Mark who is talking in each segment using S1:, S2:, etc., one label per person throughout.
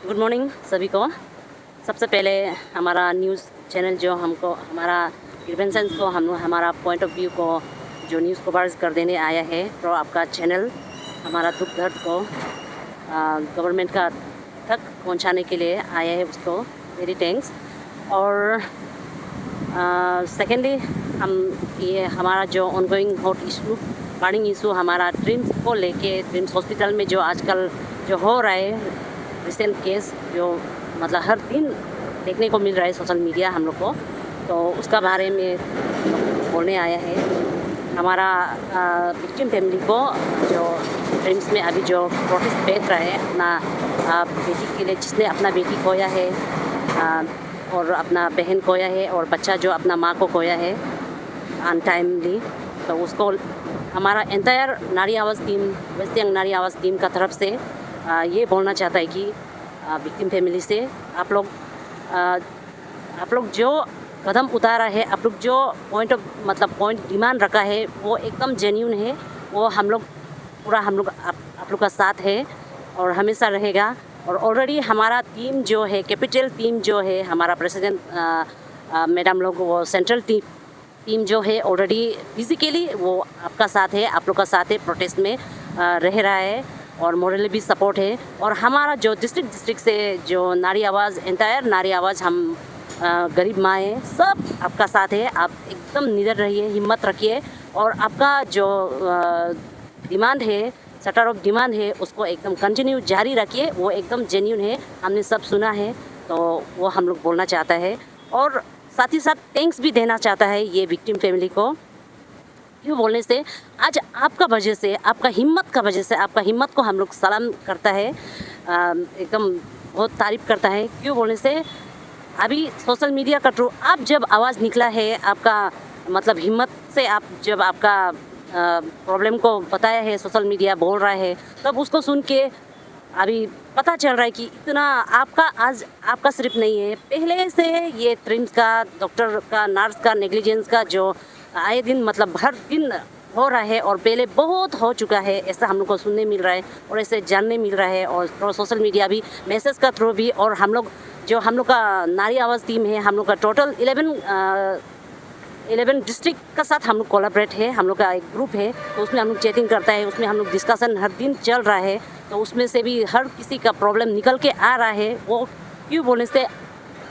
S1: Good morning सभी को। सबसे पहले हमारा न्यूज़ चैनल जो हमको हमारा ग्रीवेंसेस को हम हमारा पॉइंट ऑफ व्यू को जो न्यूज़ कवर्स कर देने आया है, तो आपका चैनल हमारा दुख दर्द को गवर्नमेंट का तक पहुंचाने के लिए आया है, उसको वेरी थैंक्स। और सेकेंडली हम ये हमारा जो ongoing hot issue burning issue हमारा ड्रीम्स को लेके, ड्रीम्स हॉस्पिटल में जो आजकल जो हो रहा है रिसेंट केस, जो मतलब हर दिन देखने को मिल रहा है सोशल मीडिया हम लोग को, तो उसका बारे में बोलने आया है। हमारा विक्टिम फैमिली को जो ड्रीम्स में अभी जो प्रोटेस्ट भेज रहा है अपना बेटी के लिए, जिसने अपना बेटी खोया है और अपना बहन खोया है और बच्चा जो अपना माँ को खोया है अनटाइमली, तो उसको हमारा एंटायर नारी आवाज़ टीम, वेस्ट सियांग नारी आवाज़ टीम का तरफ से ये बोलना चाहता है कि विक्टिम फैमिली से आप लोग जो कदम उतारा है, आप लोग जो पॉइंट डिमांड रखा है, वो एकदम जेन्यून है। वो हम लोग पूरा आप लोग का साथ है और हमेशा रहेगा। और ऑलरेडी हमारा टीम जो है, कैपिटल टीम जो है, हमारा प्रेसिडेंट मैडम लोग, वो सेंट्रल टीम जो है ऑलरेडी फिजिकली वो आपका साथ है, आप लोग का साथ है, प्रोटेस्ट में रह रहा है और मोरली भी सपोर्ट है। और हमारा जो डिस्ट्रिक्ट से जो नारी आवाज़, एंटायर नारी आवाज़, हम गरीब माएँ सब आपका साथ है। आप एकदम निडर रहिए, हिम्मत रखिए और आपका जो डिमांड है, सटर ऑफ डिमांड है, उसको एकदम कंटिन्यू जारी रखिए। वो एकदम जेन्यून है, हमने सब सुना है, तो वो हम लोग बोलना चाहता है। और साथ ही साथ थैंक्स भी देना चाहता है ये विक्टिम फैमिली को। क्यों बोलने से, आज आपका वजह से, आपका हिम्मत का वजह से, आपका हिम्मत को हम लोग सलाम करता है, एकदम बहुत तारीफ़ करता है। क्यों बोलने से, अभी सोशल मीडिया का थ्रू आप जब आवाज़ निकला है, आपका मतलब हिम्मत से आप जब आपका प्रॉब्लम को बताया है, सोशल मीडिया बोल रहा है, तब उसको सुन के अभी पता चल रहा है कि इतना आज आपका सिर्फ नहीं है, पहले से ये ट्रिम्स का, डॉक्टर का, नर्स का नेग्लिजेंस का जो आए दिन मतलब हर दिन हो रहा है और पहले बहुत हो चुका है, ऐसा हम लोग को सुनने मिल रहा है और ऐसे जानने मिल रहा है। और सोशल मीडिया भी, मैसेज का थ्रू भी, और हम लोग का नारी आवाज़ टीम है, हम लोग का टोटल 11 डिस्ट्रिक्ट का साथ हम लोग कोलैबोरेट है, हम लोग का एक ग्रुप है, तो उसमें हम लोग चैटिंग करता है, उसमें हम लोग डिस्कशन हर दिन चल रहा है, तो उसमें से भी हर किसी का प्रॉब्लम निकल के आ रहा है। वो क्यों बोलने से,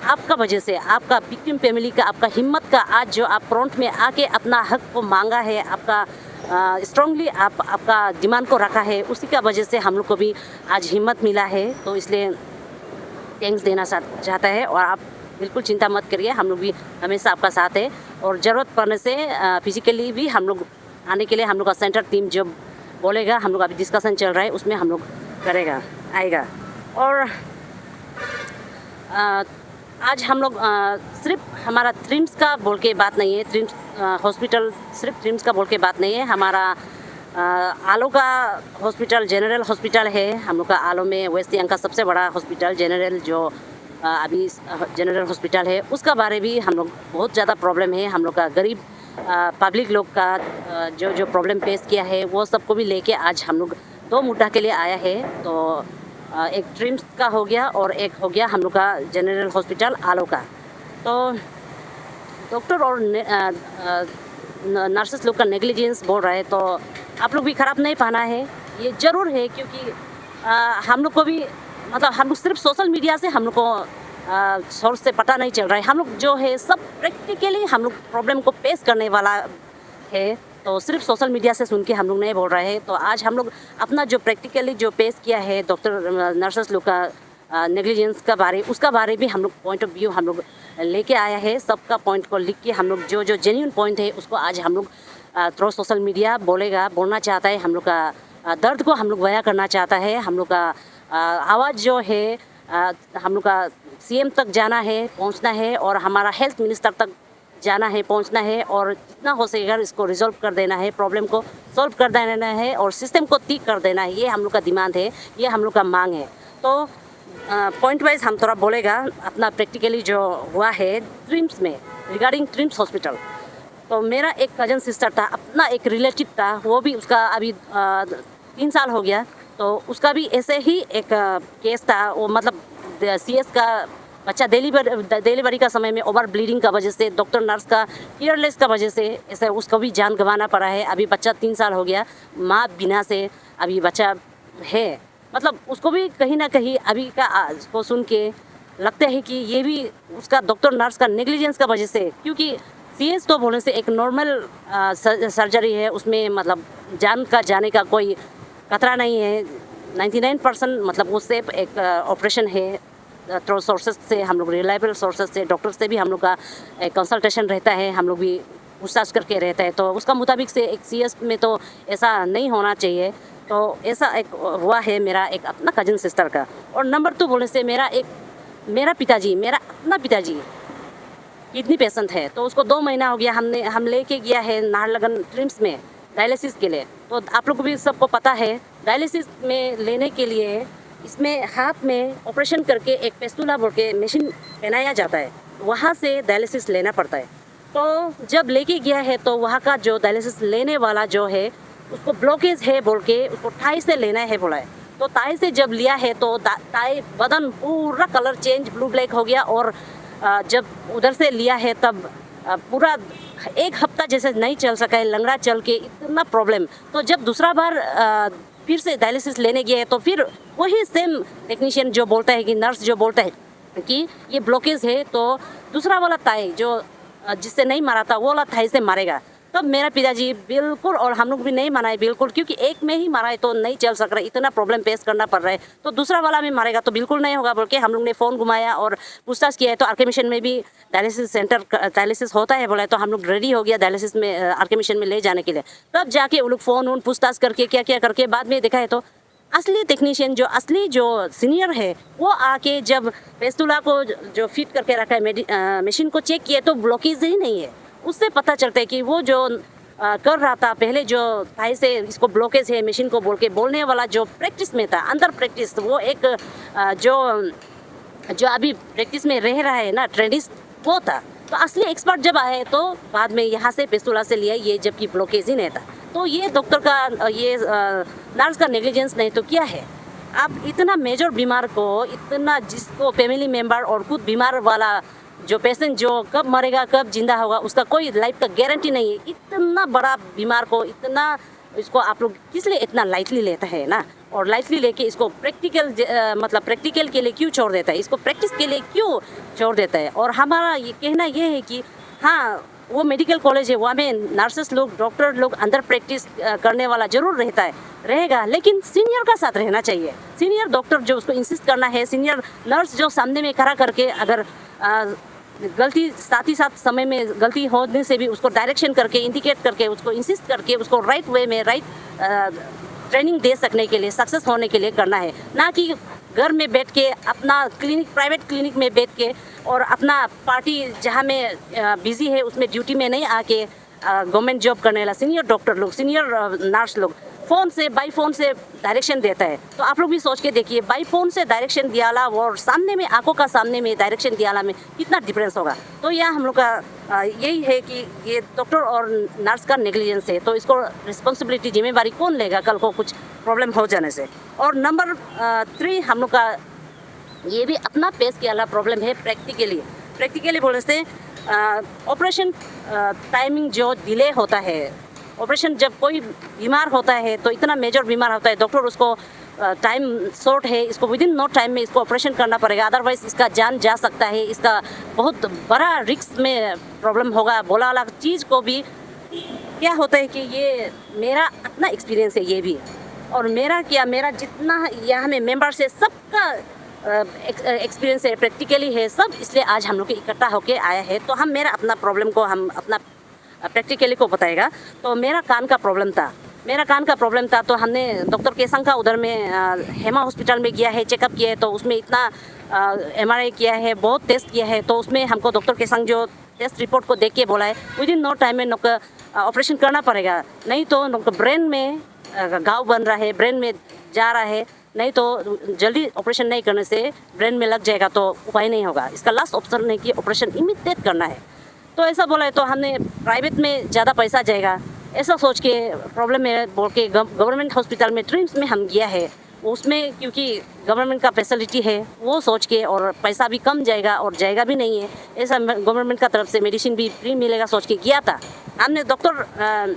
S1: आपका वजह से, आपका विक्टिम फैमिली का, आपका हिम्मत का, आज जो आप फ्रंट में आके अपना हक को मांगा है, आपका स्ट्रांगली आपका डिमांड को रखा है, उसी का वजह से हम लोग को भी आज हिम्मत मिला है। तो इसलिए थैंक्स देना चाहता है। और आप बिल्कुल चिंता मत करिए, हम लोग भी हमेशा आपका साथ है और ज़रूरत पड़ने से फिजिकली भी हम लोग आने के लिए, हम लोग का सेंटर टीम जब बोलेगा, हम लोग अभी डिस्कशन चल रहा है, उसमें हम लोग आएगा। और आज हम लोग सिर्फ हमारा ट्रिम्स का बोल के बात नहीं है, ट्रिम्स हॉस्पिटल सिर्फ ट्रिम्स का बोल के बात नहीं है। हमारा आलो का हॉस्पिटल जनरल हॉस्पिटल है, हम लोग का आलो में वेस्ट सियांग का सबसे बड़ा हॉस्पिटल जनरल जो अभी जनरल हॉस्पिटल है, उसका बारे भी हम लोग बहुत ज़्यादा प्रॉब्लम है। हम लोग का गरीब पब्लिक लोग का जो प्रॉब्लम फेस किया है, वो सबको भी लेके आज हम लोग 2 मुद्दा के लिए आया है। तो एक ट्रिम्स का हो गया और एक हो गया हम लोग का जनरल हॉस्पिटल आलो का। तो डॉक्टर और नर्सेस लोग का नेग्लिजेंस बोल रहा है, तो आप लोग भी ख़राब नहीं पाना है, ये ज़रूर है। क्योंकि हम लोग को भी मतलब हम लोग सिर्फ सोशल मीडिया से हम लोग को सोर्स से पता नहीं चल रहा है, हम लोग जो है सब प्रैक्टिकली हम लोग प्रॉब्लम को फेस करने वाला है, तो सिर्फ सोशल मीडिया से सुन के हम लोग नहीं बोल रहे हैं। तो आज हम लोग अपना जो प्रैक्टिकली जो पेश किया है, डॉक्टर नर्सेस लोग का नेग्लिजेंस का बारे, उसका बारे भी हम लोग पॉइंट ऑफ व्यू हम लोग लेके आया है। सबका पॉइंट को लिख के हम लोग जो जेन्यून पॉइंट है, उसको आज हम लोग थ्रू सोशल मीडिया बोलना चाहता है, हम लोग का दर्द को हम लोग बयां करना चाहता है, हम लोग का आवाज़ जो है हम लोग का CM तक जाना है, पहुंचना है, और हमारा हेल्थ मिनिस्टर तक जाना है, पहुंचना है, और जितना हो सकेगा इसको रिजॉल्व कर देना है, प्रॉब्लम को सॉल्व कर देना है और सिस्टम को ठीक कर देना है। ये हम लोग का डिमांड है, ये हम लोग का मांग है। तो पॉइंट वाइज हम थोड़ा बोलेगा अपना प्रैक्टिकली जो हुआ है ट्रिम्स में, रिगार्डिंग ट्रिम्स हॉस्पिटल। तो मेरा एक कजन सिस्टर था, अपना एक रिलेटिव था, वो भी उसका अभी 3 साल हो गया, तो उसका भी ऐसे ही एक केस था। वो मतलब CS का बच्चा डिलीवरी का समय में ओवर ब्लीडिंग का वजह से, डॉक्टर नर्स का केयरलेस का वजह से ऐसे उसको भी जान गंवाना पड़ा है। अभी बच्चा 3 साल हो गया, माँ बिना से अभी बच्चा है। मतलब उसको भी कहीं ना कहीं अभी का को सुन के लगता है कि ये भी उसका डॉक्टर नर्स का नेग्लिजेंस का वजह से, क्योंकि CS तो बोलने से एक नॉर्मल सर्जरी है, उसमें मतलब जान का जाने का कोई खतरा नहीं है। 99% मतलब वो सेफ एक ऑपरेशन है। थ्रू सोर्सेज से, हम लोग रिलायबल सोर्सेज से, डॉक्टर से भी हम लोग का कंसल्टेशन रहता है, हम लोग भी पूछताछ करके रहता है। तो उसका मुताबिक से एक CS में तो ऐसा नहीं होना चाहिए। तो ऐसा एक हुआ है मेरा एक अपना कजिन सिस्टर का। और नंबर 2 बोलने से मेरा अपना पिताजी किडनी पेशेंट है। तो उसको 2 महीना हो गया, हम लेके गया है नाहरलगुन ट्रिम्स में डायलिसिस के लिए। तो आप लोग को भी सबको पता है, डायलिसिस में लेने के लिए इसमें हाथ में ऑपरेशन करके एक पेस्तुला बोल के मशीन पहनाया जाता है, वहाँ से डायलिसिस लेना पड़ता है। तो जब लेके गया है तो वहाँ का जो डायलिसिस लेने वाला जो है उसको ब्लॉकेज है बोल के उसको थाई से लेना है बोला है। तो थाई से जब लिया है तो थाई बदन पूरा कलर चेंज ब्लू ब्लैक हो गया। और जब उधर से लिया है तब पूरा 1 हफ्ता जैसे नहीं चल सका है, लंगड़ा चल के इतना प्रॉब्लम। तो जब दूसरा बार फिर से डायलिसिस लेने गए तो फिर वही सेम टेक्नीशियन जो बोलता है कि नर्स जो बोलता है कि ये ब्लॉकेज है, तो दूसरा वाला थाई जो जिससे नहीं मारा था वो वाला थाई से मारेगा। तब मेरा पिताजी बिल्कुल, और हम लोग भी नहीं मनाए बिल्कुल, क्योंकि एक में ही मारा है तो नहीं चल सक रहा है, इतना प्रॉब्लम फेस करना पड़ रहा है। तो दूसरा वाला में मारेगा तो बिल्कुल नहीं होगा बोल के हम लोग ने फ़ोन घुमाया और पूछताछ किया है। तो आर के मिशन में भी डायलिसिस सेंटर डायलिसिस होता है बोला है। तो हम लोग रेडी हो गया डायलिसिस में आर के मिशन में ले जाने के लिए। तब जाके वो लोग फ़ोन पूछताछ करके क्या करके बाद में देखा है तो असली टेक्नीशियन जो सीनियर है वो आके जब पेस्तुला को जो फिट करके रखा है मशीन को चेक किया तो ब्लॉकेज ही नहीं है। उससे पता चलता है कि वो जो कर रहा था पहले जो थाई से इसको ब्लॉकेज है मशीन को बोल के बोलने वाला जो प्रैक्टिस में था, अंदर प्रैक्टिस वो एक जो अभी प्रैक्टिस में रह रहा है ना ट्रेनिस्ट, वो था। तो असली एक्सपर्ट जब आए तो बाद में यहाँ से पेस्तुला से लिया ये, जबकि ब्लॉकेज ही नहीं था। तो ये डॉक्टर का ये नर्स का नेग्लिजेंस नहीं तो क्या है। आप इतना मेजर बीमार को, इतना जिसको फैमिली मेम्बर और खुद बीमार वाला जो पेशेंट जो कब मरेगा कब जिंदा होगा उसका कोई लाइफ का गारंटी नहीं है, इतना बड़ा बीमार को इतना इसको आप लोग किस लिए इतना लाइटली लेता है ना। और लाइटली लेके इसको मतलब प्रैक्टिकल के लिए क्यों छोड़ देता है, इसको प्रैक्टिस के लिए क्यों छोड़ देता है। और हमारा ये कहना ये है कि हाँ वो मेडिकल कॉलेज है, वहाँ में नर्सेस लोग डॉक्टर लोग अंदर प्रैक्टिस करने वाला जरूर रहेगा, लेकिन सीनियर का साथ रहना चाहिए। सीनियर डॉक्टर जो उसको इंसिस्ट करना है, सीनियर नर्स जो सामने में खड़ा करके अगर गलती साथ ही साथ समय में गलती होने से भी उसको डायरेक्शन करके इंडिकेट करके उसको इंसिस्ट करके उसको राइट वे में राइट ट्रेनिंग दे सकने के लिए सक्सेस होने के लिए करना है, ना कि घर में बैठ के अपना प्राइवेट क्लिनिक में बैठ के और अपना पार्टी जहाँ में बिजी है उसमें ड्यूटी में नहीं आके गवर्नमेंट जॉब करने वाला सीनियर डॉक्टर लोग, सीनियर नर्स लोग बाई फोन से डायरेक्शन देता है। तो आप लोग भी सोच के देखिए, बाई फोन से डायरेक्शन दियाला और सामने में आंखों का सामने में डायरेक्शन दियाला में कितना डिफरेंस होगा। तो यह हम लोग का यही है कि ये डॉक्टर और नर्स का नेग्लिजेंस है। तो इसको रिस्पॉन्सिबिलिटी जिम्मेवारी कौन लेगा कल को कुछ प्रॉब्लम हो जाने से। और नंबर 3 हम लोग का ये भी अपना पेश किया वाला प्रॉब्लम है प्रैक्टिकली बोलने से ऑपरेशन टाइमिंग जो डिले होता है। ऑपरेशन जब कोई बीमार होता है तो इतना मेजर बीमार होता है, डॉक्टर उसको टाइम शॉर्ट है, इसको विद इन नो टाइम में इसको ऑपरेशन करना पड़ेगा, अदरवाइज इसका जान जा सकता है, इसका बहुत बड़ा रिस्क में प्रॉब्लम होगा। बोला वाला चीज़ को भी क्या होता है कि ये मेरा अपना एक्सपीरियंस है ये भी, और मेरा जितना यहाँ में मेम्बर से सबका एक्सपीरियंस है, प्रैक्टिकली है सब, इसलिए आज हम लोग इकट्ठा होके आया है। तो हम मेरा अपना प्रॉब्लम को हम अपना प्रैक्टिकली को बताएगा। तो मेरा कान का प्रॉब्लम था तो हमने डॉक्टर केसंग का उधर में हेमा हॉस्पिटल में गया है, चेकअप किया है। तो उसमें इतना MRI किया है, बहुत टेस्ट किया है। तो उसमें हमको डॉक्टर केसंग जो टेस्ट रिपोर्ट को देख के बोला है विद इन नो टाइम में नोका ऑपरेशन करना पड़ेगा, नहीं तो नोका ब्रेन में घाव बन रहा है, ब्रेन में जा रहा है, नहीं तो जल्दी ऑपरेशन नहीं करने से ब्रेन में लग जाएगा तो उपाय नहीं होगा। इसका लास्ट ऑप्शन है कि ऑपरेशन इमीडिएट करना है। तो ऐसा बोला है तो हमने प्राइवेट में ज़्यादा पैसा जाएगा ऐसा सोच के प्रॉब्लम है बोल के गवर्नमेंट हॉस्पिटल में ट्रिम्स में हम गया है। उसमें क्योंकि गवर्नमेंट का फैसिलिटी है वो सोच के, और पैसा भी कम जाएगा और जाएगा भी नहीं है ऐसा, गवर्नमेंट का तरफ से मेडिसिन भी फ्री मिलेगा सोच के किया था हमने। डॉक्टर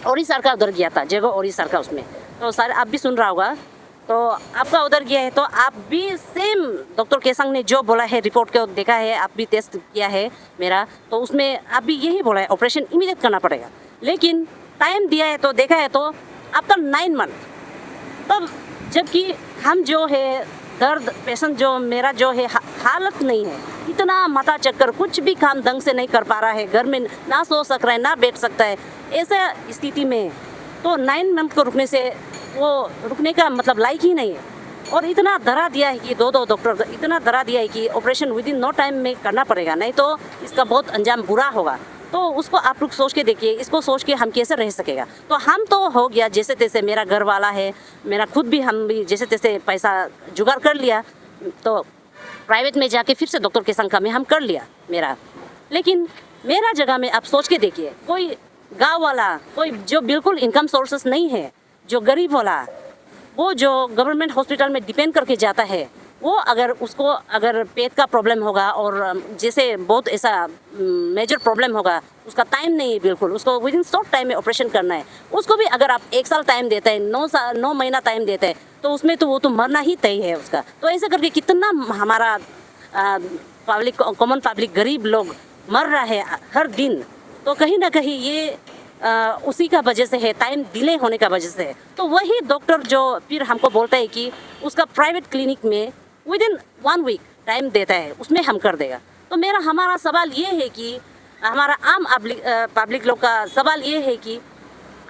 S1: ओडिशा का उधर गया था, जगह ओडिशा का, उसमें तो सारे आप भी सुन रहा होगा, तो आपका उधर गया है तो आप भी सेम डॉक्टर केसंग ने जो बोला है, रिपोर्ट को देखा है, आप भी टेस्ट किया है मेरा, तो उसमें आप भी यही बोला है ऑपरेशन इमीडिएट करना पड़ेगा। लेकिन टाइम दिया है तो देखा है तो आफ्टर 9 मंथ, तब जबकि हम जो है दर्द पेशेंट जो मेरा जो है हालत नहीं है, इतना माथा चक्कर, कुछ भी काम ढंग से नहीं कर पा रहा है, घर में ना सो सक रहा है ना बैठ सकता है, ऐसा स्थिति में तो 9 मंथ को रुकने से वो रुकने का मतलब लायक ही नहीं है। और इतना डरा दिया है कि दो डॉक्टर इतना डरा दिया है कि operation within no time में करना पड़ेगा, नहीं तो इसका बहुत अंजाम बुरा होगा। तो उसको आप लोग सोच के देखिए, इसको सोच के हम कैसे रह सकेगा। तो हम तो हो गया जैसे तैसे, मेरा घर वाला है, मेरा खुद भी, हम भी जैसे तैसे पैसा जुगाड़ कर लिया, तो प्राइवेट में जाके फिर से डॉक्टर के संख्या में हम कर लिया मेरा। लेकिन मेरा जगह में आप सोच के देखिए, कोई गांव वाला, कोई जो बिल्कुल इनकम सोर्सेस नहीं है, जो गरीब वाला, वो जो गवर्नमेंट हॉस्पिटल में डिपेंड करके जाता है, वो अगर उसको अगर पेट का प्रॉब्लम होगा और जैसे बहुत ऐसा मेजर प्रॉब्लम होगा, उसका टाइम नहीं है बिल्कुल, उसको विद इन शॉर्ट टाइम में ऑपरेशन करना है, उसको भी अगर आप 1 साल टाइम देते हैं, 9 महीना टाइम देते हैं, तो उसमें तो वो तो मरना ही तय है उसका। तो ऐसे करके कितना हमारा पब्लिक, कॉमन पब्लिक, गरीब लोग मर रहा है हर दिन। तो कहीं ना कहीं ये उसी का वजह से है, टाइम डिले होने का वजह से है। तो वही डॉक्टर जो फिर हमको बोलता है कि उसका प्राइवेट क्लिनिक में विद इन 1 वीक टाइम देता है, उसमें हम कर देगा। तो हमारा सवाल ये है कि हमारा आम पब्लिक लोग का सवाल ये है कि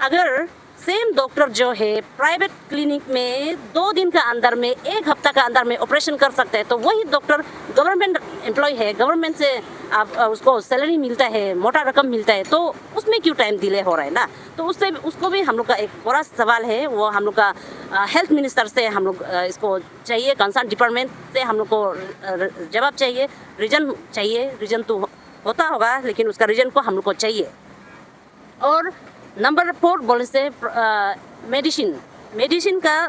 S1: अगर सेम डॉक्टर जो है प्राइवेट क्लिनिक में 2 दिन का अंदर में, 1 हफ्ता का अंदर में ऑपरेशन कर सकता है, तो वही डॉक्टर गवर्नमेंट एम्प्लॉय है, गवर्नमेंट से आप उसको सैलरी मिलता है, मोटा रकम मिलता है, तो उसमें क्यों टाइम डिले हो रहा है ना। तो उसको भी हम लोग का एक बड़ा सवाल है, वो हम लोग का हेल्थ मिनिस्टर से हम लोग इसको चाहिए, कंसर्न डिपार्टमेंट से हम लोग को जवाब चाहिए, रीजन चाहिए। रीजन तो होता होगा लेकिन उसका रीजन को हम लोग को चाहिए। और नंबर 4 बोलने से मेडिसिन का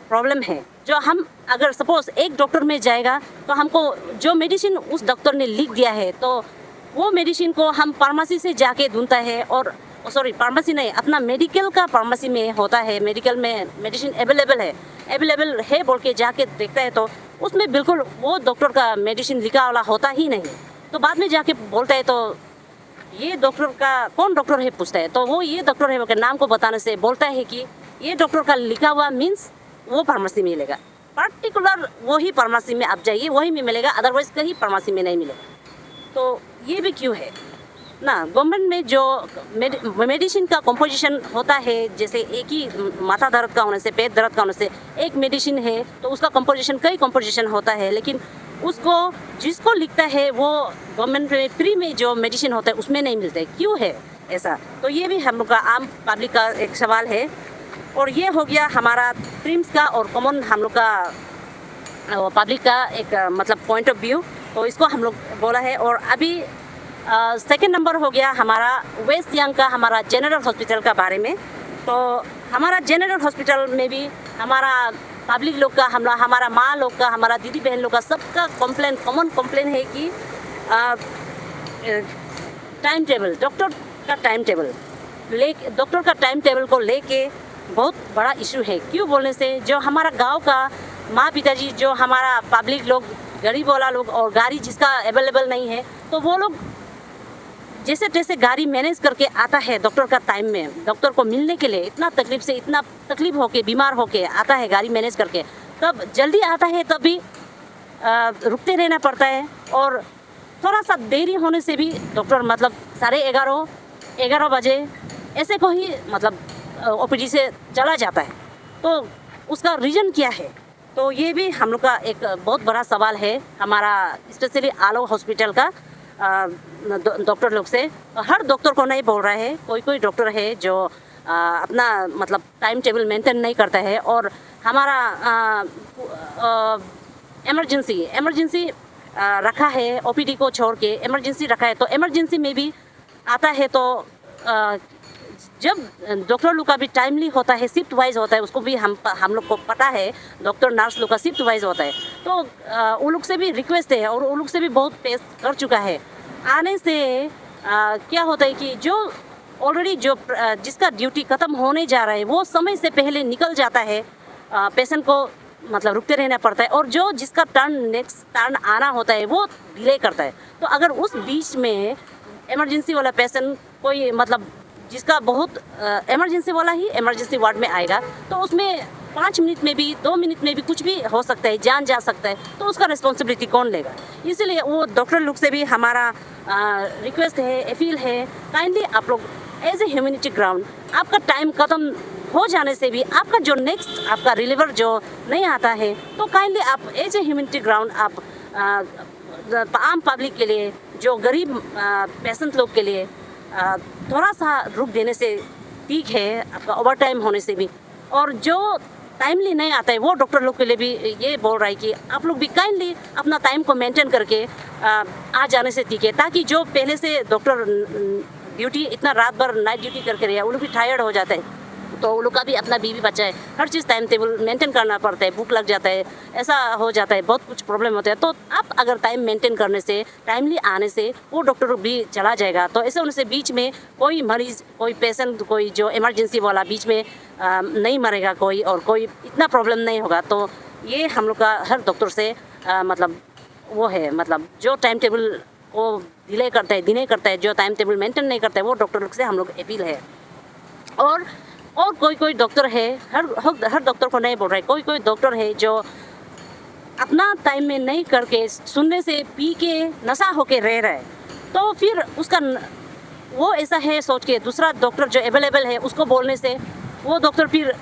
S1: प्रॉब्लम है, जो हम अगर सपोज एक डॉक्टर में जाएगा तो हमको जो मेडिसिन उस डॉक्टर ने लिख दिया है, तो वो मेडिसिन को हम फार्मेसी से जाके ढूंढता है, और फार्मेसी नहीं, अपना मेडिकल का फार्मेसी में होता है, मेडिकल में मेडिसिन अवेलेबल है बोल के जाके देखता है, तो उसमें बिल्कुल वो डॉक्टर का मेडिसिन लिखा वाला होता ही नहीं। तो बाद में जाके बोलता है तो ये डॉक्टर का कौन डॉक्टर है पूछता है, तो वो ये डॉक्टर है बोलकर नाम को बताने से बोलता है कि ये डॉक्टर का लिखा हुआ मीन्स वो फार्मेसी में मिलेगा, पर्टिकुलर वही फार्मेसी में आप जाइए, वही में मिलेगा, अदरवाइज कहीं फार्मेसी में नहीं मिलेगा। तो ये भी क्यों है ना, गवर्नमेंट में जो मेडिसिन का कंपोजिशन होता है, जैसे एक ही माथा दर्द का होने से, पेट दर्द का होने से एक मेडिसिन है, तो उसका कंपोजिशन कई कंपोजिशन होता है, लेकिन उसको जिसको लिखता है वो गवर्नमेंट में फ्री में जो मेडिसिन होता है उसमें नहीं मिलता है, क्यों है ऐसा। तो ये भी हम लोग का आम पब्लिक का एक सवाल है। और ये हो गया हमारा ट्रिम्स का और कॉमन हम लोग का पब्लिक का एक मतलब पॉइंट ऑफ व्यू, तो इसको हम लोग बोला है। और अभी सेकंड नंबर हो गया हमारा वेस्ट सियांग का हमारा जनरल हॉस्पिटल का बारे में। तो हमारा जनरल हॉस्पिटल में भी हमारा पब्लिक लोग का, हमारा माँ लोग का, हमारा दीदी बहन लोग का सबका कॉमन कंप्लेन है कि टाइम टेबल, डॉक्टर का टाइम टेबल को लेके बहुत बड़ा इशू है। क्यों बोलने से जो हमारा गांव का माँ पिताजी, जो हमारा पब्लिक लोग, गरीब वाला लोग, और गाड़ी जिसका अवेलेबल नहीं है, तो वो लोग जैसे तैसे गाड़ी मैनेज करके आता है डॉक्टर का टाइम में, डॉक्टर को मिलने के लिए इतना तकलीफ होके, बीमार होके आता है गाड़ी मैनेज करके, तब जल्दी आता है तब भी रुकते रहना पड़ता है। और थोड़ा सा देरी होने से भी डॉक्टर मतलब 11:30 बजे ऐसे को ही मतलब ओपीडी से चला जाता है। तो उसका रीज़न क्या है, तो ये भी हम लोग का एक बहुत बड़ा सवाल है हमारा स्पेशली आलो हॉस्पिटल का डॉक्टर लोग से। हर डॉक्टर को नहीं बोल रहा है, कोई डॉक्टर है जो अपना मतलब टाइम टेबल मेंटेन नहीं करता है। और हमारा इमरजेंसी रखा है, ओपीडी को छोड़ के इमरजेंसी रखा है, तो इमरजेंसी में भी आता है तो जब डॉक्टर लोग का भी टाइमली होता है, शिफ्ट वाइज होता है, उसको भी हम लोग को पता है, डॉक्टर नर्स लोग का शिफ्ट वाइज होता है। तो वो लोग से भी रिक्वेस्ट है और वो लोग से भी बहुत पेश कर चुका है। आने से क्या होता है कि जो ऑलरेडी जो जिसका ड्यूटी ख़त्म होने जा रहा है वो समय से पहले निकल जाता है, पेशेंट को मतलब रुकते रहना पड़ता है, और जो जिसका नेक्स्ट टर्न आना होता है वो डिले करता है। तो अगर उस बीच में इमरजेंसी वाला पेशेंट कोई मतलब जिसका बहुत इमरजेंसी वाला ही इमरजेंसी वार्ड में आएगा, तो उसमें 5 मिनट में भी 2 मिनट में भी कुछ भी हो सकता है, जान जा सकता है, तो उसका रिस्पॉन्सिबिलिटी कौन लेगा? इसीलिए वो डॉक्टर लोग से भी हमारा रिक्वेस्ट है, अपील है, काइंडली आप लोग एज ए ह्यूमैनिटी ग्राउंड आपका टाइम ख़त्म हो जाने से भी आपका जो नेक्स्ट आपका रिलीवर जो नहीं आता है, तो काइंडली आप एज ए ह्यूमैनिटी ग्राउंड आप आम पब्लिक के लिए, जो गरीब पेशेंट लोग के लिए थोड़ा सा रुक देने से ठीक है, आपका ओवर टाइम होने से भी। और जो टाइमली नहीं आता है वो डॉक्टर लोग के लिए भी ये बोल रहा है कि आप लोग भी काइंडली अपना टाइम को मेंटेन करके आ जाने से ठीक है, ताकि जो पहले से डॉक्टर ड्यूटी इतना रात भर नाइट ड्यूटी करके रहे, वो लोग भी टायर्ड हो जाते हैं। तो वो लोग का भी अपना बीवी बच्चा है, हर चीज़ टाइम टेबल मेंटेन करना पड़ता है, भूख लग जाता है, ऐसा हो जाता है, बहुत कुछ प्रॉब्लम होता है। तो आप अगर टाइम मेंटेन करने से, टाइमली आने से वो डॉक्टर भी चला जाएगा, तो ऐसे होने से बीच में कोई मरीज़, कोई पेशेंट, कोई जो इमरजेंसी वाला बीच में नहीं मरेगा कोई, और कोई इतना प्रॉब्लम नहीं होगा। तो ये हम लोग का हर डॉक्टर से मतलब वो है, मतलब जो टाइम टेबल को डिले करता है, जो टाइम टेबल मेंटेन नहीं करता है, वो डॉक्टर लोग से हम लोग अपील है। और कोई डॉक्टर है, हर डॉक्टर को नहीं बोल रहा है, कोई डॉक्टर है जो अपना टाइम में नहीं करके सुनने से पी के नशा होके रह रहा है, तो फिर उसका वो ऐसा है सोच के दूसरा डॉक्टर जो अवेलेबल है उसको बोलने से वो डॉक्टर फिर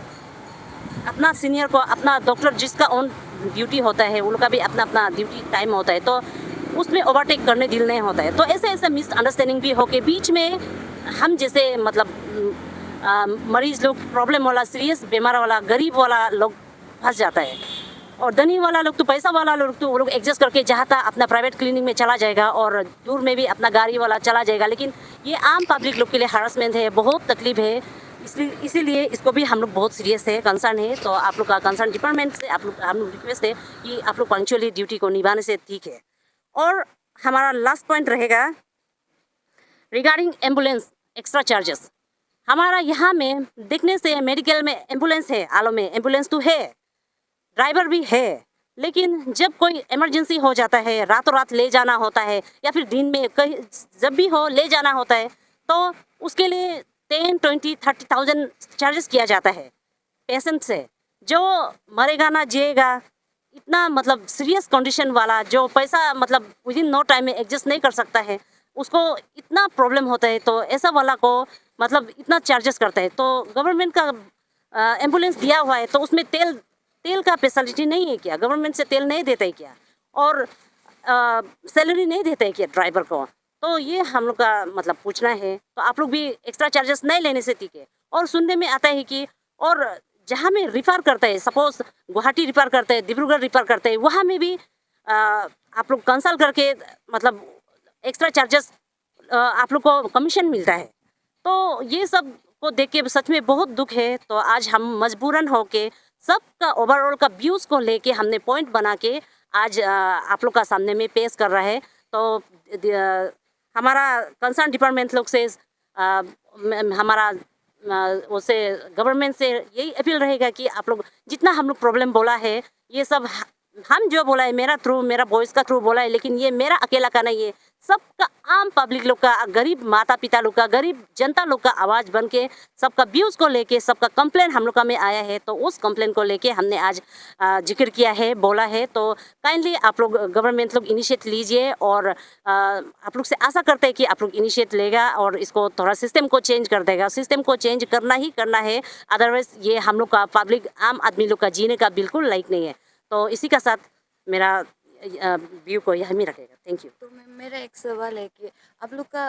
S1: अपना सीनियर को, अपना डॉक्टर जिसका ऑन ड्यूटी होता है, उनका भी अपना ड्यूटी टाइम होता है, तो उसमें ओवरटेक करने दिल नहीं होता है। तो ऐसे मिसअंडरस्टैंडिंग भी होके बीच में हम जैसे मतलब मरीज़ लोग, प्रॉब्लम वाला, सीरियस बीमार वाला, गरीब वाला लोग फंस जाता है। और धनी वाला लोग तो, पैसा वाला लोग तो वो लोग एडजस्ट करके चाहता अपना प्राइवेट क्लिनिक में चला जाएगा, और दूर में भी अपना गाड़ी वाला चला जाएगा। लेकिन ये आम पब्लिक लोग के लिए हरासमेंट है, बहुत तकलीफ है। इसीलिए इसको भी हम लोग बहुत सीरियस है, कंसर्न है। तो आप लोग का कंसर्न डिपार्टमेंट से हम लोग रिक्वेस्ट है कि आप लोग पंक्चुअली ड्यूटी को निभाने से ठीक है। और हमारा लास्ट पॉइंट रहेगा रिगार्डिंग एम्बुलेंस एक्स्ट्रा चार्जेस। हमारा यहाँ में देखने से मेडिकल में एम्बुलेंस है, आलो में एम्बुलेंस तो है, ड्राइवर भी है, लेकिन जब कोई इमरजेंसी हो जाता है, रातों रात ले जाना होता है, या फिर दिन में कहीं जब भी हो ले जाना होता है, तो उसके लिए 10, 20, 30,000 चार्जेस किया जाता है पेशेंट से। जो मरेगा ना जिएगा, इतना मतलब सीरियस कंडीशन वाला, जो पैसा मतलब विद इन नो टाइम में एडजस्ट नहीं कर सकता है, उसको इतना प्रॉब्लम होता है, तो ऐसा वाला को मतलब इतना चार्जेस करता है। तो गवर्नमेंट का एम्बुलेंस दिया हुआ है, तो उसमें तेल का फैसिलिटी नहीं है क्या? गवर्नमेंट से तेल नहीं देता है क्या? और सैलरी नहीं देता है क्या ड्राइवर को? तो ये हम लोग का मतलब पूछना है। तो आप लोग भी एक्स्ट्रा चार्जेस नहीं लेने से ठीक है। और सुनने में आता है कि और जहाँ में रिफ़र करता है, सपोज गुवाहाटी रिफ़र करते हैं, डिब्रूगढ़ रिफ़र करते हैं, वहाँ में भी आप लोग कंसल्ट करके मतलब एक्स्ट्रा चार्जेस आप लोग को कमीशन मिलता है। तो ये सब को देख के सच में बहुत दुख है। तो आज हम मजबूरन होके सबका ओवरऑल का व्यूज़ को लेके हमने पॉइंट बना के आज आप लोग का सामने में पेश कर रहा है। तो हमारा कंसर्न डिपार्टमेंट लोग से हमारा उसे गवर्नमेंट से यही अपील रहेगा कि आप लोग जितना हम लोग प्रॉब्लम बोला है, ये सब हम जो बोला है मेरा थ्रू, मेरा वॉइस का थ्रू बोला है, लेकिन ये मेरा अकेला का नहीं है, सबका आम पब्लिक लोग का, गरीब माता पिता लोग का, गरीब जनता लोग का आवाज़ बन के सबका व्यूज़ को लेके सबका कंप्लेन हम लोग का में आया है। तो उस कंप्लेन को लेके हमने आज जिक्र किया है, बोला है। तो काइंडली आप लोग गवर्नमेंट लोग इनिशिएट लीजिए, और आप लोग से आशा करते हैं कि आप लोग इनिशिएट लेगा और इसको थोड़ा सिस्टम को चेंज कर देगा। सिस्टम को चेंज करना ही करना है, अदरवाइज़ ये हम लोग का पब्लिक आम आदमी लोग का जीने का बिल्कुल लायक नहीं है। तो इसी का साथ मेरा व्यू को यही में रखेगा। Thank you.
S2: तो मेरा एक सवाल है कि आप लोग का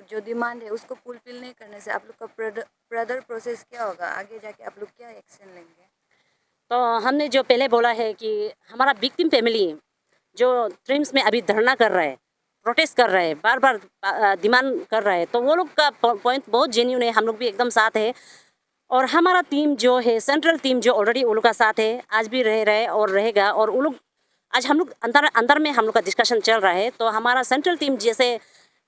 S2: जो डिमांड है उसको फुलफिल नहीं करने से आप लोग का फर्दर प्रोसेस क्या होगा? आगे जाके आप लोग क्या एक्शन लेंगे?
S1: तो हमने जो पहले बोला है कि हमारा विक्टिम फैमिली जो ट्रिम्स में अभी धरना कर रहा है, प्रोटेस्ट कर रहे हैं, बार बार डिमांड कर रहे हैं, तो वो लोग का पॉइंट बहुत जेन्यून है, हम लोग भी एकदम साथ है। और हमारा टीम जो है, सेंट्रल टीम जो ऑलरेडी वो लोग का साथ है, आज भी रह रहे और रहेगा। और वो लोग आज हम लोग अंदर में हम लोग का डिस्कशन चल रहा है, तो हमारा सेंट्रल टीम जैसे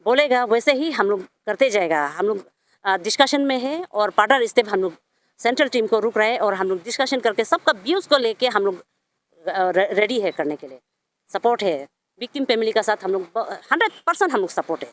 S1: बोलेगा वैसे ही हम लोग करते जाएगा। हम लोग डिस्कशन में है और पार्टनर स्टेप हम लोग सेंट्रल टीम को रुक रहे हैं और हम लोग डिस्कशन करके सबका व्यूज़ को लेके हम लोग रेडी है करने के लिए। सपोर्ट है विक्टिम फैमिली का साथ, हम लोग 100% हम लोग सपोर्ट है।